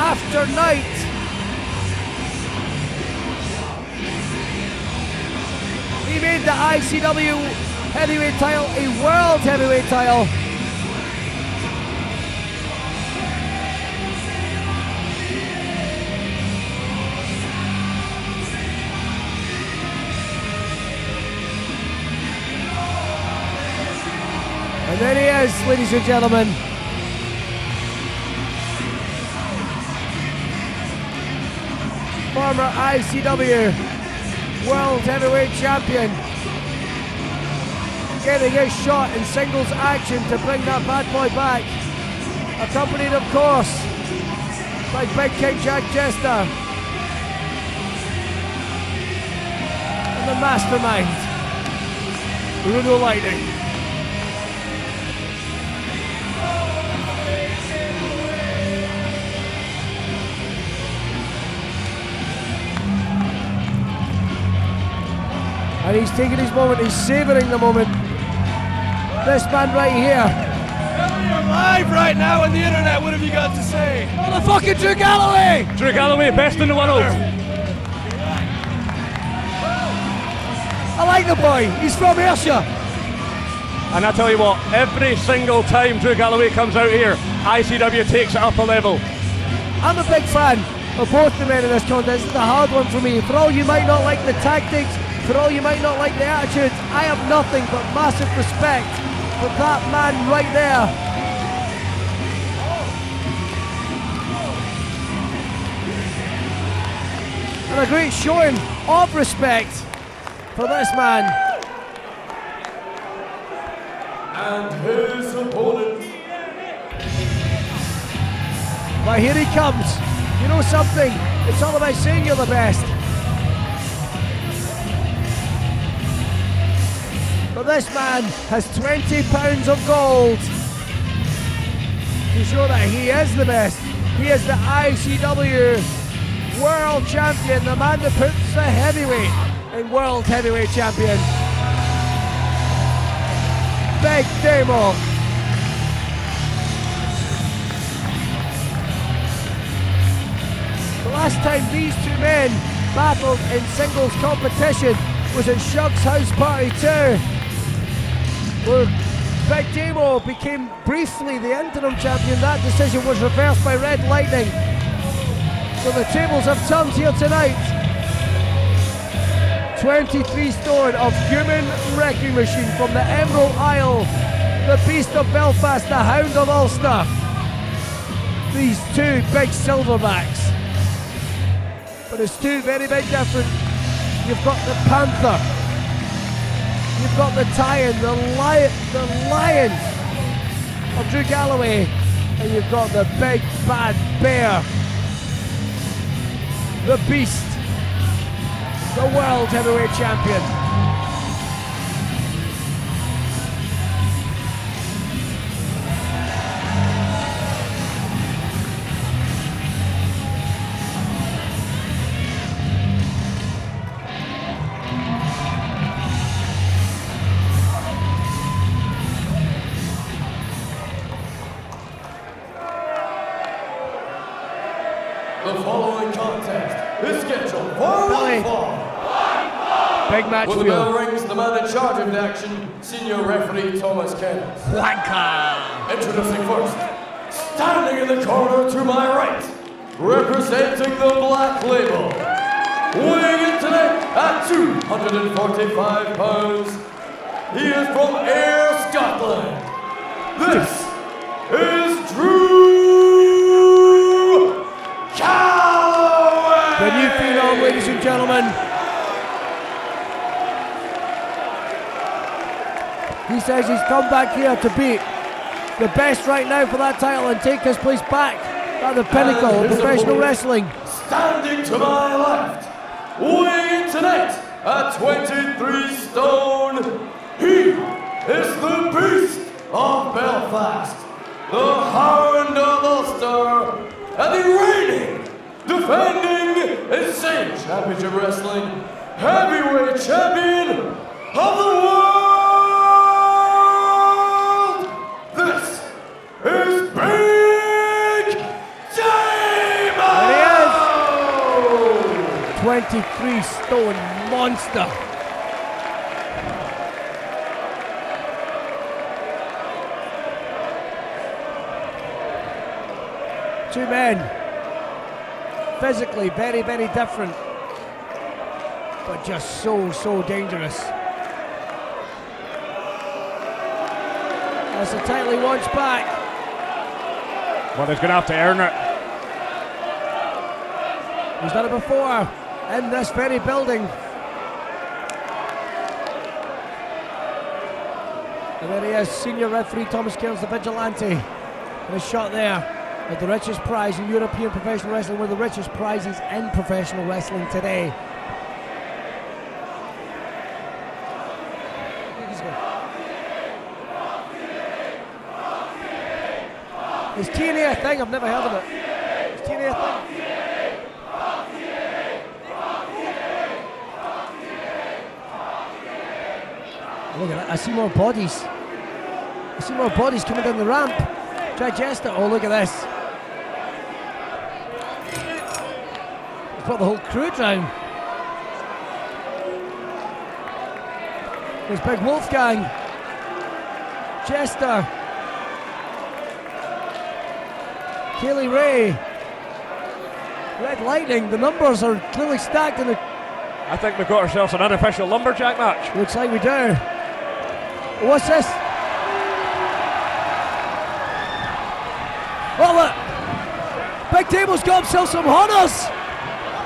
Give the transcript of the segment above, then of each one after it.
after night. He made the ICW heavyweight title a world heavyweight title. And there he is, ladies and gentlemen. Former ICW World Heavyweight Champion. Getting his shot in singles action to bring that bad boy back. Accompanied, of course, by Big King Jack Jester. And the mastermind, Bruno Lightning. And he's taking his moment, he's savouring the moment. This man right here. You're live right now on the internet, what have you got to say? Oh, the fucking Drew Galloway! Drew Galloway, best in the world. I like the boy, he's from Ayrshire. And I tell you what, every single time Drew Galloway comes out here, ICW takes it up a level. I'm a big fan of both the men in this contest. It's a hard one for me. For all you might not like the tactics, for all you might not like the attitudes, I have nothing but massive respect for that man right there. And a great showing of respect for this man. And his opponent. But here he comes. You know something? It's all about saying you're the best. But this man has 20 pounds of gold to show that he is the best. He is the ICW World Champion, the man that puts the heavyweight in World Heavyweight Champion. Big Damo. The last time these two men battled in singles competition was at Shug's House Party 2, where Big Damo became briefly the interim champion. That decision was reversed by Red Lightning. So the tables have turned here tonight. 23 stone of human wrecking machine from the Emerald Isle, the Beast of Belfast, the Hound of Ulster. These two big silverbacks. But it's two very big different. You've got the Panther. You've got the Titan, the Lion of Drew Galloway. And you've got the big bad bear. The Beast. The World Heavyweight Champion. The following contest is scheduled for one fall. Big match When for the you. bell rings, the man in charge of the action, Senior Referee Thomas Kennett. Introducing first, standing in the corner to my right, representing the Black Label, weighing in tonight at 245 pounds, he is from Ayr, Scotland. This is Drew Galloway! The new phenom, ladies and gentlemen. He says he's come back here to beat the best right now for that title and take his place back at the pinnacle of professional wrestling. Standing to my left, weighing in tonight at 23 stone, he is the Beast of Belfast, the Hound of Ulster, and the reigning, defending Insane Championship Wrestling Heavyweight Champion of the world. This is Big Damo! 23-stone monster. Two men, physically very, very different, but just so dangerous. That's the title he wants back. Well, he's going to have to earn it. He's done it before in this very building. And there he is, senior referee Thomas Cairns, the Vigilante. And a shot there at the richest prize in European professional wrestling, one of the richest prizes in professional wrestling today. Is TNA a thing? I've never heard of it. Is TNA a thing? Look at that, I see more bodies. I see more bodies coming down the ramp. Digest it. Oh, look at this. He's brought the whole crew down. There's Big Wolfgang. Jester. Kaylee Ray. Red Lightning. The numbers are clearly stacked in the... I think we've got ourselves an unofficial lumberjack match. Looks like we do. What's this? Oh look! Big Damo's got himself some honours!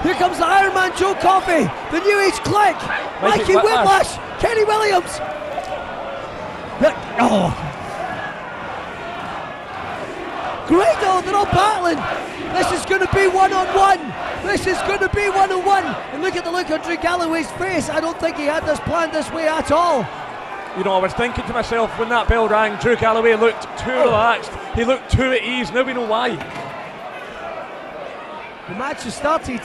Here comes the Iron Man Joe Coffey, the New Age Clique, Mikey Whiplash, Kenny Williams! Oh! Great though, they're all battling! This is going to be one-on-one! This is going to be one-on-one! And look at the look on Drew Galloway's face, I don't think he had this planned this way at all. You know, I was thinking to myself when that bell rang, Drew Galloway looked too relaxed. He looked too at ease. Now we know why. The match has started.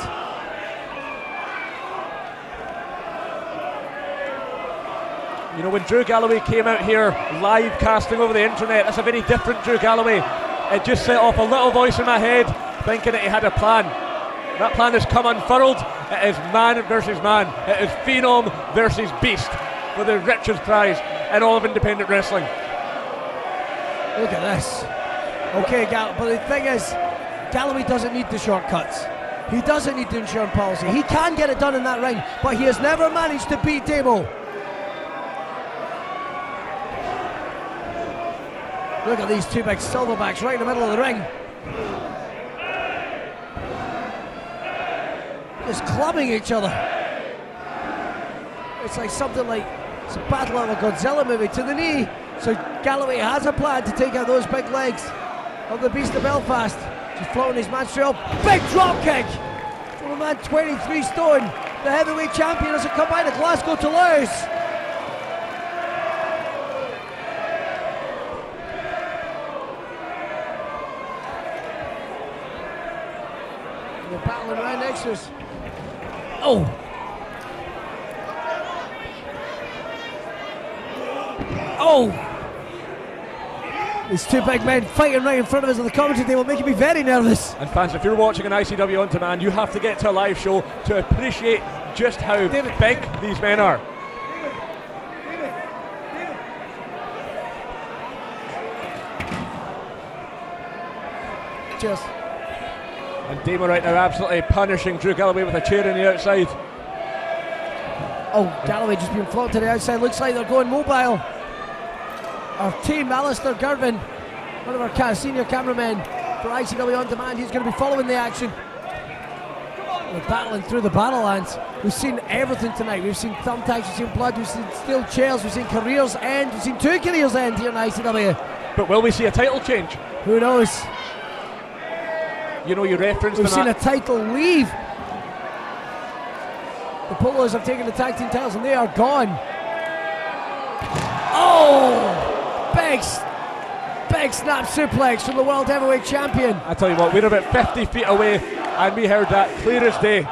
You know, when Drew Galloway came out here live casting over the internet, that's a very different Drew Galloway. It just set off a little voice in my head thinking that he had a plan. That plan has come unfurled. It is man versus man. It is Phenom versus Beast for the richest prize in all of independent wrestling. Look at this. Okay, but the thing is, Galloway doesn't need the shortcuts. He doesn't need the insurance policy. He can get it done in that ring, but he has never managed to beat Damo. Look at these two big silverbacks right in the middle of the ring. Just clubbing each other. It's like something like it's a battle out of a Godzilla movie to the knee. So Galloway has a plan to take out those big legs of the Beast of Belfast. Just floating his man straight up. Big drop kick from a man 23 stone. The heavyweight champion as it come by to Glasgow Toulouse. They're battling right next to us. Oh! Oh! These two big men fighting right in front of us on the commentary table, making me very nervous. And fans, if you're watching an ICW On Demand, you have to get to a live show to appreciate just how big these men are. Cheers. And Damo right now absolutely punishing Drew Galloway with a chair on the outside. Oh, Galloway just being floated to the outside. Looks like they're going mobile. Our team, Alistair Gervin, one of our senior cameramen for ICW On Demand, he's going to be following the action. We're battling through the Battlelands. We've seen everything tonight. We've seen thumbtacks, we've seen blood, we've seen steel chairs, we've seen careers end, we've seen two careers end here in ICW. But will we see a title change? Who knows? You know, you referenced We've seen that. a title leave. The Polos have taken the tag team titles and they are gone. Oh! Big snap suplex from the World Heavyweight Champion. I tell you what, we're about 50 feet away and we heard that clear as day.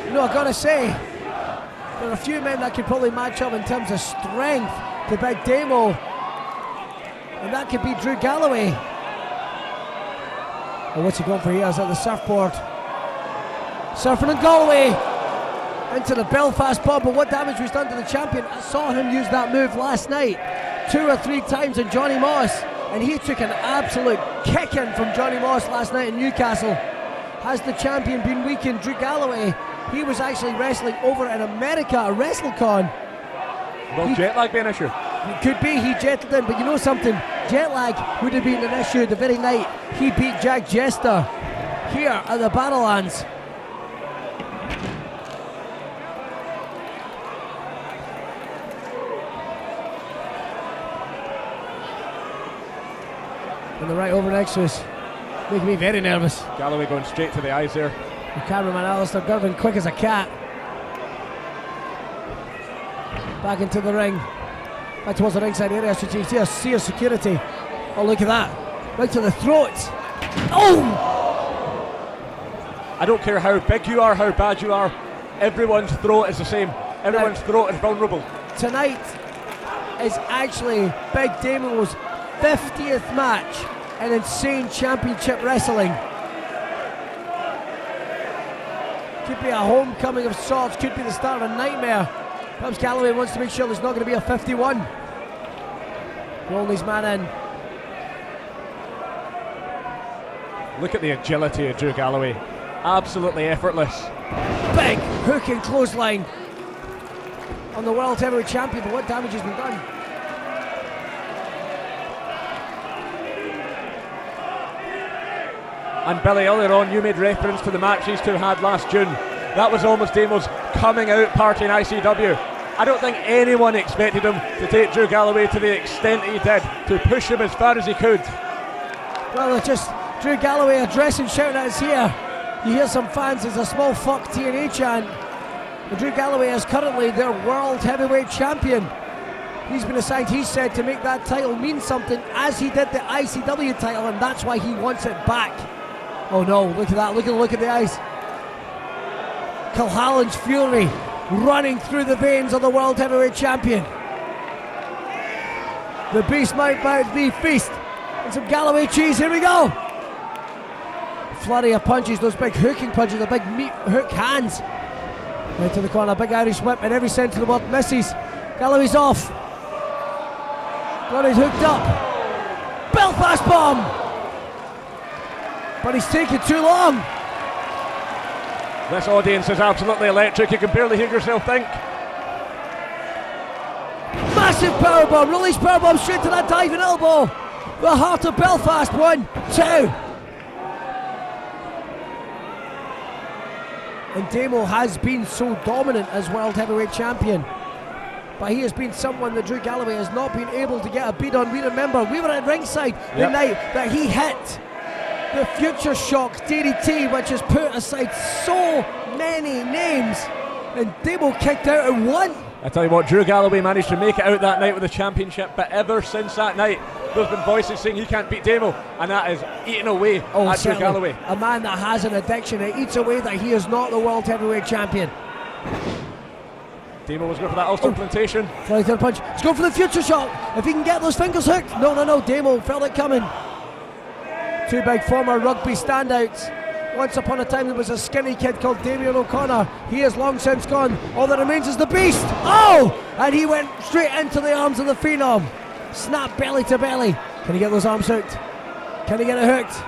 You know, I've got to say, there are a few men that could probably match up in terms of strength to Big Damo, and that could be Drew Galloway. Oh, what's he going for here? Is that the surfboard? Surfing in Galway. into the Belfast bomb, but what damage was done to the champion? I saw him use that move last night 2 or 3 times on Johnny Moss, and he took an absolute kicking from Johnny Moss last night in Newcastle. Has the champion been weakened? Drew Galloway, he was actually wrestling over in America at WrestleCon. Will jet lag be an issue? It could be, he jetted in, but you know something? Jet lag would have been an issue the very night he beat Jack Jester here at the Battlelands. And the right over next to us, making me very nervous. Galloway going straight to the eyes there. The cameraman Alistair Girvin, quick as a cat. Back into the ring. Back towards the ringside area. So you see a security. Oh, look at that. Right to the throat. Oh! I don't care how big you are, how bad you are. Everyone's throat is the same. Everyone's throat is vulnerable. Tonight is actually Big Damo's 50th match in Insane Championship Wrestling. Could be a homecoming of sorts, could be the start of a nightmare. Perhaps Galloway wants to make sure there's not going to be a 51. Rolling his man in. Look at the agility of Drew Galloway. Absolutely effortless. Big hook and clothesline on the World Heavyweight Champion, but what damage has been done? And Billy, earlier on you made reference to the match these two had last June. That was almost Damo's coming out party in ICW. I don't think anyone expected him to take Drew Galloway to the extent he did, to push him as far as he could. Well, it's just Drew Galloway addressing, shouting at us here. You hear some fans, there's a small fuck TNA chant. And Drew Galloway is currently their World Heavyweight Champion. He's been assigned, he said, to make that title mean something, as he did the ICW title, and that's why he wants it back. Oh no, look at that, look at the eyes. Kilhallen's fury running through the veins of the World Heavyweight Champion. The beast might be feast. And some Galloway cheese, here we go. Flurry of punches, those big hooking punches, the big meat hook hands. Right to the corner, big Irish whip in every sense of the word, misses. Galloway's off. Got it hooked up. Belfast bomb! But he's taking too long. This audience is absolutely electric. You can barely hear yourself think. Massive powerbomb, release powerbomb straight to that diving elbow. The heart of Belfast, 1, 2. And Damo has been so dominant as World Heavyweight Champion. But he has been someone that Drew Galloway has not been able to get a beat on. We remember, we were at ringside the night that he hit the Future Shock DDT, which has put aside so many names, and Damo kicked out at 1. I tell you what, Drew Galloway managed to make it out that night with the championship, but ever since that night, there's been voices saying he can't beat Damo, and that is eating away at Drew Galloway. A man that has an addiction, it eats away that he is not the World Heavyweight Champion. Damo was going for that Ulster plantation. Flying to the punch. Let's go for the Future Shock. If he can get those fingers hooked. No. Damo felt it coming. Two big former rugby standouts. Once upon a time there was a skinny kid called Damien O'Connor. He is long since gone. All that remains is the Beast. Oh! And he went straight into the arms of the Phenom. Snap belly to belly. Can he get those arms hooked? Can he get it hooked?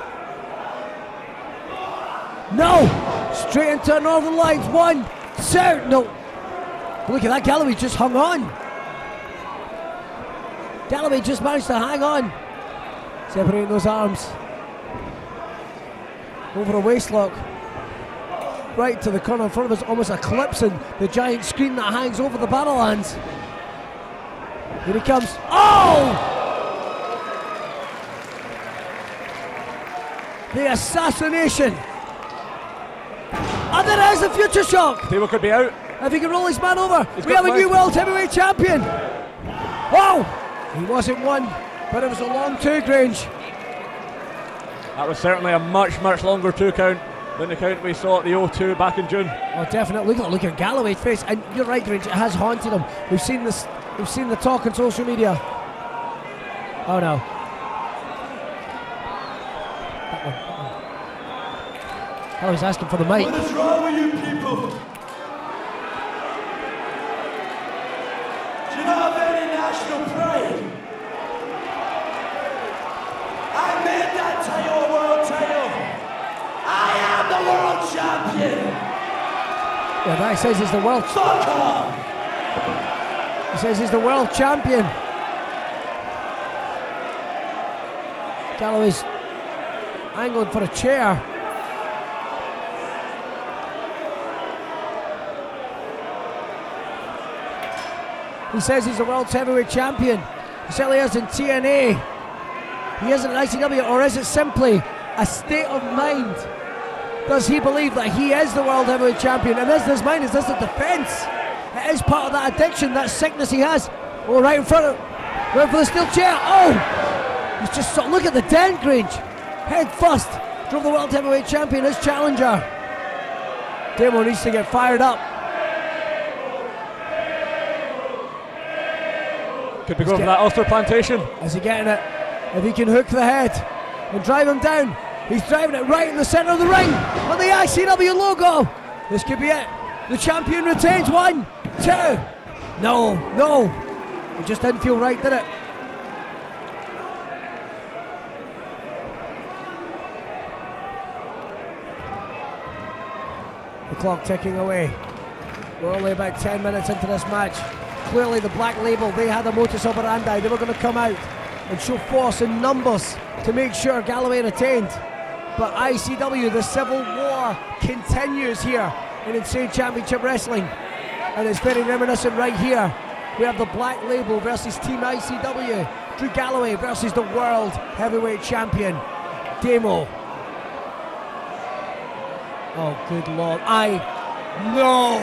No! Straight into Northern Lights. 1, 2. No. Look at that. Galloway just hung on. Galloway just managed to hang on. Separating those arms. Over a waistlock. Right to the corner in front of us, almost eclipsing the giant screen that hangs over the Battlelands. Here he comes. Oh! The assassination. And there is the Future Shock. Damo could be out. If he can roll his man over, we have a new World Heavyweight Champion. Oh! He wasn't one, but it was a long 2, Grange. That was certainly a much longer 2 count than the count we saw at the O2 back in June. Oh, definitely. Look at Galloway's face, and you're right, Grange. It has haunted him. We've seen this. We've seen the talk on social media. Oh no. Oh, he's asking for the mic. What is wrong with you people? national pride. I made that title a world title. I am the world champion. Yeah, that says he's the world. Fuck off. He says he's the world champion. Galloway's angling for a chair. He says he's the world's heavyweight champion. He certainly is in TNA. He isn't in ICW, or is it simply a state of mind? Does he believe that he is the world heavyweight champion? And is this mind, is this a defense? It is part of that addiction, that sickness he has. Oh, right in front of him. Right for the steel chair. Oh! He's just so, look at the dent, Grange. Head first. Drove the world heavyweight champion, his challenger. Damo needs to get fired up. Could be going for that Ulster plantation. Is he getting it? If he can hook the head and drive him down. He's driving it right in the centre of the ring with the ICW logo. This could be it. The champion retains. 1, 2. No. It just didn't feel right, did it? The clock ticking away. We're only about 10 minutes into this match. Clearly the Black Label, they had a modus operandi. They were going to come out and show force in numbers to make sure Galloway retained. But ICW, the civil war continues here in Insane Championship Wrestling. And it's very reminiscent right here. We have the Black Label versus Team ICW. Drew Galloway versus the World Heavyweight Champion, Damo. Oh, good Lord. No!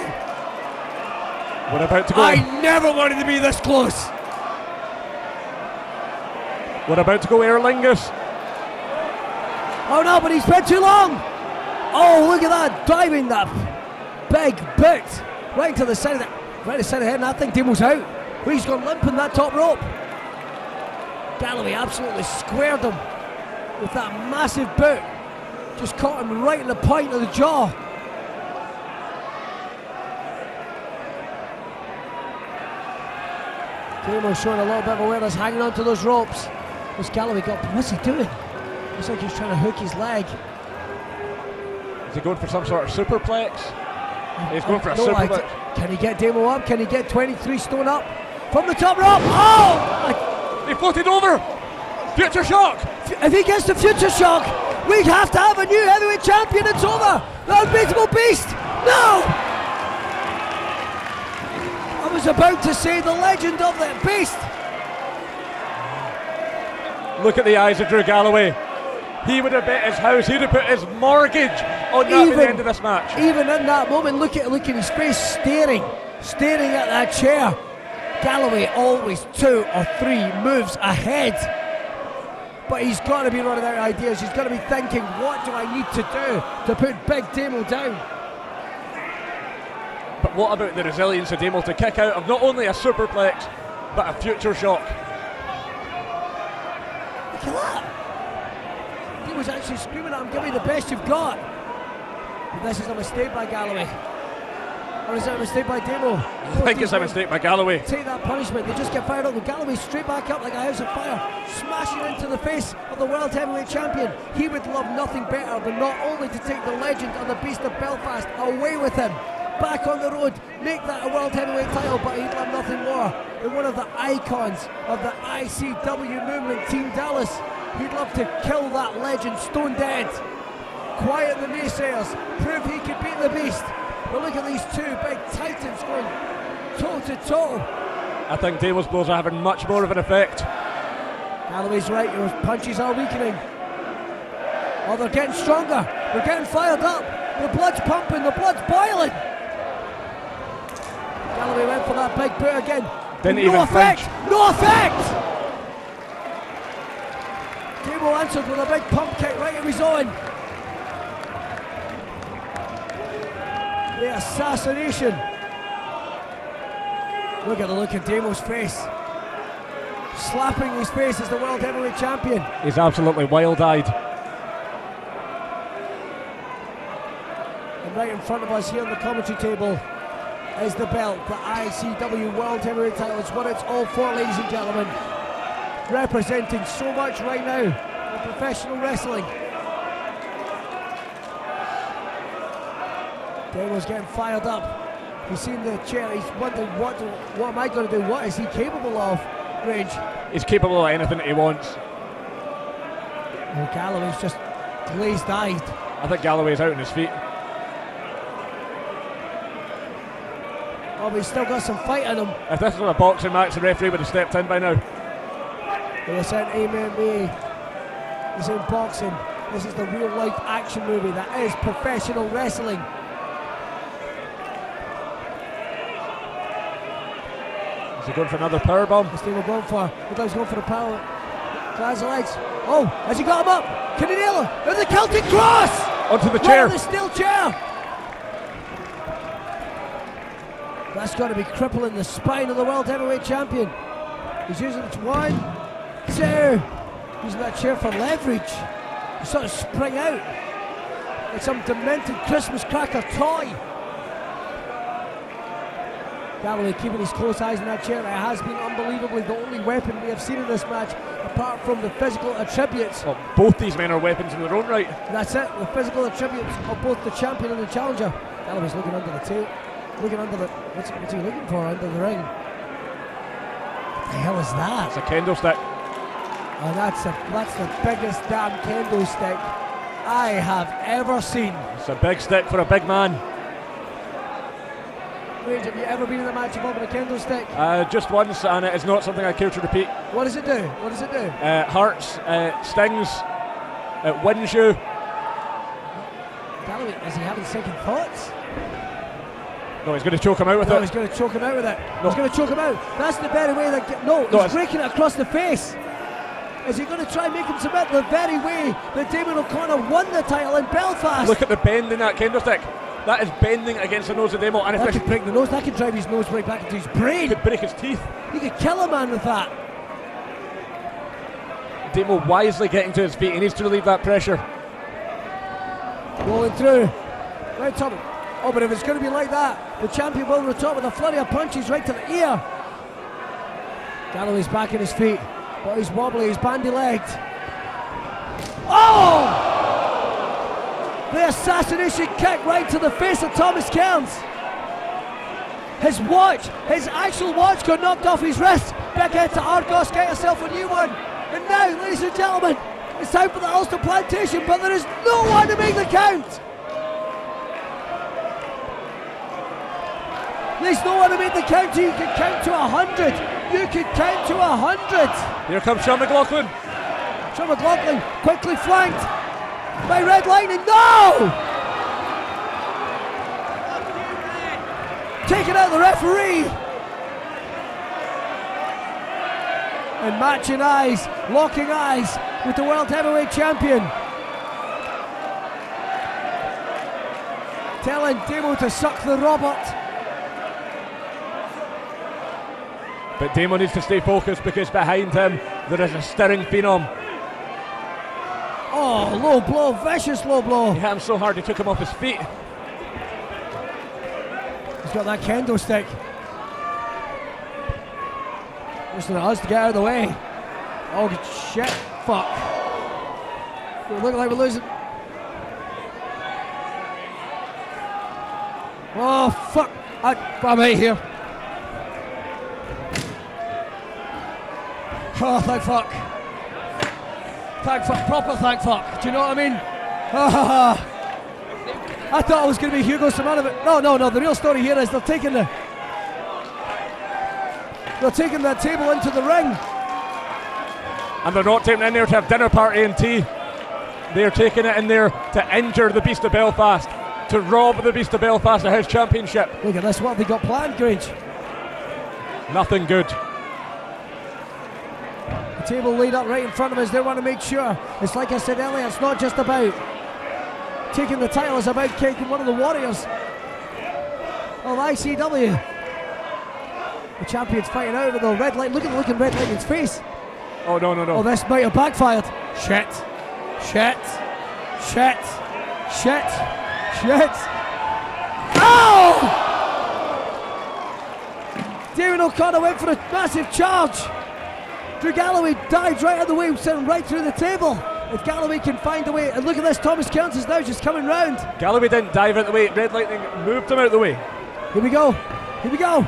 We're about to go. I never wanted to be this close. We're about to go Aer Lingus. Oh no, but he's been too long. Oh, look at that, driving that big boot right to the side of the head, and I think Damo's out. Well, he's gone limp in that top rope. Galloway absolutely squared him with that massive boot. Just caught him right in the point of the jaw. Damo showing a little bit of awareness, hanging on to those ropes. What's Galloway got? What's he doing? Looks like he's trying to hook his leg. Is he going for some sort of superplex? He's going for a superplex. Can he get Damo up? Can he get 23 stone up from the top rope? Oh! He floated over. Future shock. If he gets the future shock, we have to have a new heavyweight champion. It's over. The unbeatable beast. No! I was about to say the legend of the beast. Look at the eyes of Drew Galloway. He would have bet his house, he'd have put his mortgage on that at the end of this match. Even in that moment, look at his face, staring at that chair. Galloway always 2 or 3 moves ahead. But he's got to be running out of ideas. He's got to be thinking, what do I need to do to put Big Damo down? But what about the resilience of Damo to kick out of not only a superplex, but a future shock? Look at that. He was actually screaming at him, give me the best you've got. But this is a mistake by Galloway. Or is it a mistake by Damo? I think it's a mistake by Galloway. Take that punishment. They just get fired up. Galloway straight back up like a house of fire, smashing into the face of the World Heavyweight Champion. He would love nothing better than not only to take the legend and the Beast of Belfast away with him, back on the road, make that a World Heavyweight title, but he'd love nothing more than one of the icons of the ICW movement, Team Dallas. He'd love to kill that legend stone dead, quiet the naysayers, prove he could beat the Beast. But look at these 2 big titans going toe to toe. I think Damo's blows are having much more of an effect. Galloway's right, your punches are weakening. Oh, they're getting stronger, they're getting fired up, the blood's pumping, the blood's boiling. Galloway went for that big boot again. Didn't even effect! flinch. No effect! Damo answered with a big pump kick right at his own. The assassination. Look at the look in Damo's face. Slapping his face as the World Heavyweight Champion. He's absolutely wild-eyed. And right in front of us here on the commentary table, is the belt. The ICW World Heavyweight title. It's what it's all for, ladies and gentlemen. Representing so much right now in professional wrestling. Damo's getting fired up. He's seen the chair. He's wondering, what am I going to do? What is he capable of? Rage. He's capable of anything he wants. Oh, Galloway's just glazed-eyed. I think Galloway's out on his feet. Oh, but he's still got some fight in him. If this was a boxing match, the referee would have stepped in by now. This ain't MMA. This ain't boxing. This is the real-life action movie that is professional wrestling. Is he going for another powerbomb? This thing we're going for. Looks like he's going for the power. Grabs the legs. Oh, has he got him up? Can he nail him? There's the Celtic Cross! Onto the chair. Right on the steel chair. That's got to be crippling the spine of the World Heavyweight Champion. He's using it. 1, 2. Using that chair for leverage. He sort of spring out like some demented Christmas cracker toy. Galloway keeping his close eyes on that chair. It has been unbelievably the only weapon we have seen in this match, apart from the physical attributes. Well, both these men are weapons in their own right. That's it, the physical attributes of both the champion and the challenger. Galloway's looking under the tape, looking under the. What's he looking for under the ring? What the hell is that? It's a kendo stick. Oh, that's the biggest damn kendo stick I have ever seen. It's a big stick for a big man. Rage, have you ever been in a match involving a kendo stick? Just once, and it is not something I care to repeat. What does it do? What does it do? Hurts, stings, it wins you. Galloway, is he having second thoughts? No, he's going to choke him out with it. He's going to choke him out with it. No. He's going to choke him out. That's the very way that. He's breaking it across the face. Is he going to try and make him submit the very way that Damon O'Connor won the title in Belfast? Look at the bend in that kendo stick. That is bending against the nose of Damo. And if that could break the nose. That could drive his nose right back into his brain. Could break his teeth. You could kill a man with that. Damo wisely getting to his feet. He needs to relieve that pressure. Rolling through. Right top. Oh, but if it's going to be like that, the champion will return with a flurry of punches right to the ear. Galloway's back on his feet, but he's wobbly, he's bandy-legged. Oh! The assassination kick right to the face of Thomas Cairns. His actual watch got knocked off his wrist. Back out to Argos, get yourself a new one. And now, ladies and gentlemen, it's time for the Ulster Plantation, but there is no one to make the count. There's no one to make the count. You can count to 100. You can count to 100. Here comes Sean McLaughlin. Sean McLaughlin quickly flanked by Red Lightning. No! Taking out the referee. And matching eyes, locking eyes with the World Heavyweight Champion. Telling Damo to suck the Robert. But Damo needs to stay focused because behind him there is a stirring phenom. Oh, low blow, vicious low blow. He hit him so hard he took him off his feet. He's got that kendo stick. Just for us to get out of the way. Oh shit, fuck. We're looking like we're losing. Oh fuck, I'm out here. Oh, thank fuck. Thank fuck, proper thank fuck. Do you know what I mean? I thought it was going to be Hugo Simonovic. No, the real story here is they're taking that table into the ring. And they're not taking it in there to have dinner party and tea. They're taking it in there to injure the Beast of Belfast, to rob the Beast of Belfast of his championship. Look at this, what have they got planned, Grange? Nothing good. Table laid up right in front of us. They want to make sure. It's like I said earlier, it's not just about taking the title, it's about kicking one of the warriors of ICW. The champion's fighting out with the red light. Look at the look in Red Lightning's face. Oh no. Oh, this might have backfired. Shit. Oh! Dain O'Connor went for a massive charge. Drew Galloway dives right out of the way, sent him right through the table. If Galloway can find a way, and look at this, Thomas Kearns is now just coming round. Galloway didn't dive out the way, Red Lightning moved him out the way. Here we go, here we go.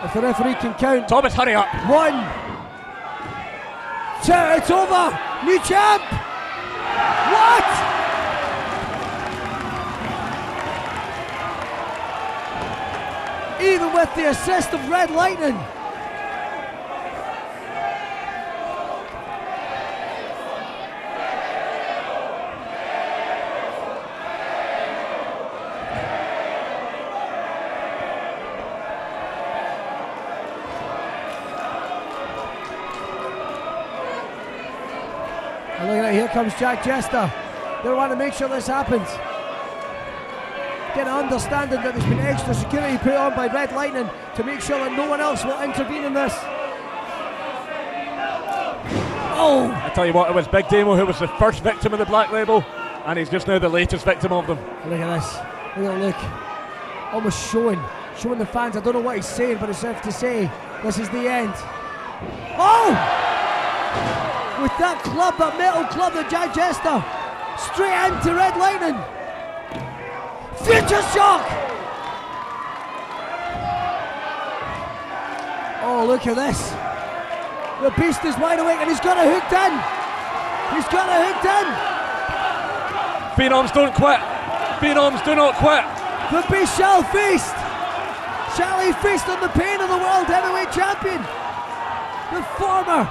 If the referee can count. Thomas, hurry up. 1, 2, it's over. New champ. What? Even with the assist of Red Lightning. And look at that, here comes Jack Jester. They want to make sure this happens. Get an understanding that there's been extra security put on by Red Lightning to make sure that no one else will intervene in this. Oh! I tell you what, it was Big Damo who was the first victim of the Black Label, and he's just now the latest victim of them. Look at this. Look at it, look. Almost showing the fans. I don't know what he's saying, but it's safe to say this is the end. Oh! With that club, that metal club, that Jack Jester, straight into Red Lightning. Future shock! Oh, look at this. The Beast is wide awake and he's got it hooked in. He's got it hooked in. Phenoms don't quit. Phenoms do not quit. The Beast shall feast. Shall he feast on the pain of the World Heavyweight Champion? The former.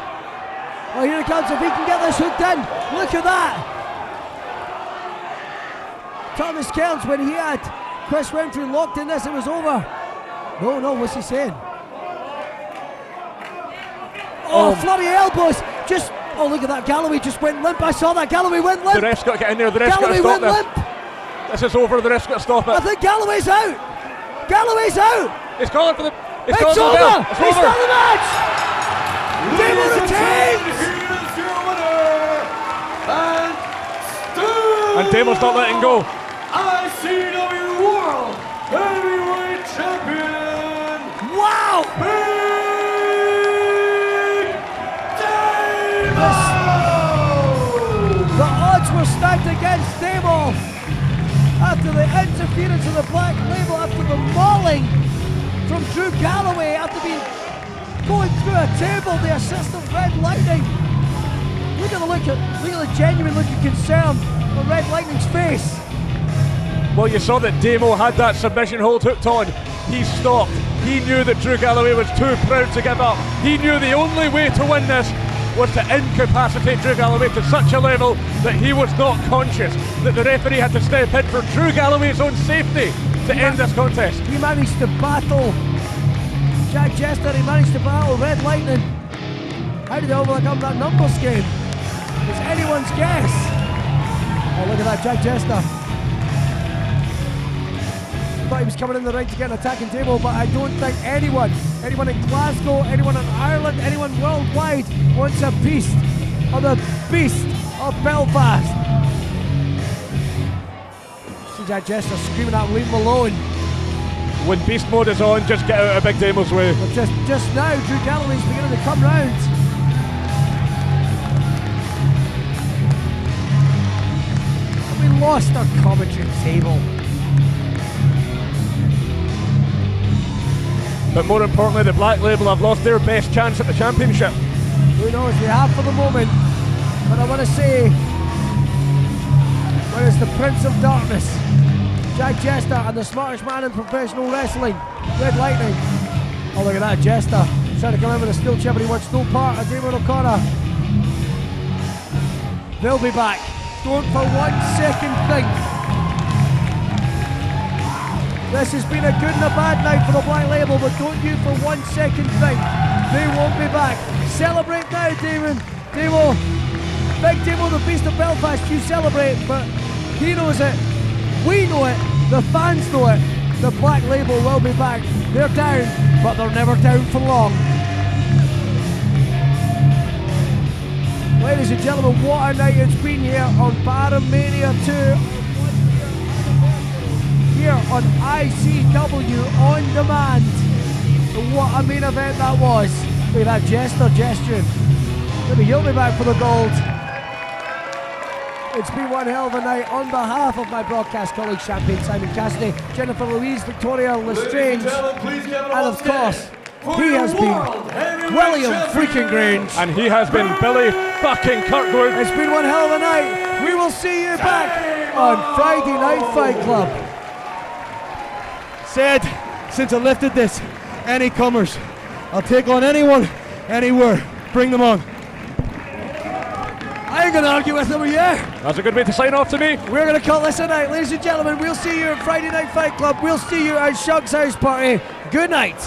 Oh, here it comes. If he can get this hooked in. Look at that. Thomas Kearns, when he had Chris Roundtree locked in this, it was over. No, what's he saying? Oh, flurry of elbows. Oh, look at that. Galloway just went limp. I saw that. Galloway went limp. The ref's got to get in there. The ref's got to stop this. Limp. This is over. The ref's got to stop it. I think Galloway's out. Galloway's out. He's calling for the... It's over. He's done the match. Damo retains. And Damo's not letting go. ICW World Heavyweight Champion. Wow! Big Damo! The odds were stacked against Damo after the interference of the Black Label, after the mauling from Drew Galloway, after going through a table, the assist of Red Lightning. Look at the genuine look of concern on Red Lightning's face. Well, you saw that Damo had that submission hold hooked on. He stopped. He knew that Drew Galloway was too proud to give up. He knew the only way to win this was to incapacitate Drew Galloway to such a level that he was not conscious, that the referee had to step in for Drew Galloway's own safety to end this contest. He managed to battle Jack Jester, he managed to battle Red Lightning. How did they overcome that numbers game? It's anyone's guess. Oh, look at that, Jack Jester. Thought he was coming in the ring to get an attacking table, but I don't think anyone in Glasgow, anyone in Ireland, anyone worldwide wants a piece of the Beast of Belfast. See Jack Jester screaming at him, leave him alone. When beast mode is on, just get out of Big Damo's way. But just now, Drew Galloway's beginning to come round. We lost our commentary table. But more importantly, the Black Label have lost their best chance at the championship. Who knows, they have for the moment. But I want to say, where is the Prince of Darkness? Jack Jester and the smartest man in professional wrestling, Red Lightning. Oh, look at that, Jester trying to come in with a steel chair, but he wants no part of Damo O'Connor. They'll be back. Don't for 1 second think. This has been a good and a bad night for the Black Label, but don't you for 1 second think they won't be back. Celebrate now, Damon. Damo, Big Damo, the Beast of Belfast, you celebrate, but he knows it. We know it. The fans know it. The Black Label will be back. They're down, but they're never down for long. Ladies and gentlemen, what a night it's been here on BarraMania 2. Here on ICW On Demand. What a main event that was. We've had Jester gesturing. Maybe he'll be back for the gold. It's been one hell of a night. On behalf of my broadcast colleague, Champagne Simon Cassidy, Jennifer Louise, Victoria Lestrange, and of course, he has been William freaking Grange. And he has been Billy fucking Kirkwood. It's been one hell of a night. We will see you back on Friday Night Fight Club. Said, since I lifted this, any comers, I'll take on anyone, anywhere. Bring them on. I ain't gonna argue with him, yeah. That's a good way to sign off to me. We're gonna call this a night, ladies and gentlemen. We'll see you at Friday Night Fight Club. We'll see you at Shug's house party. Good night.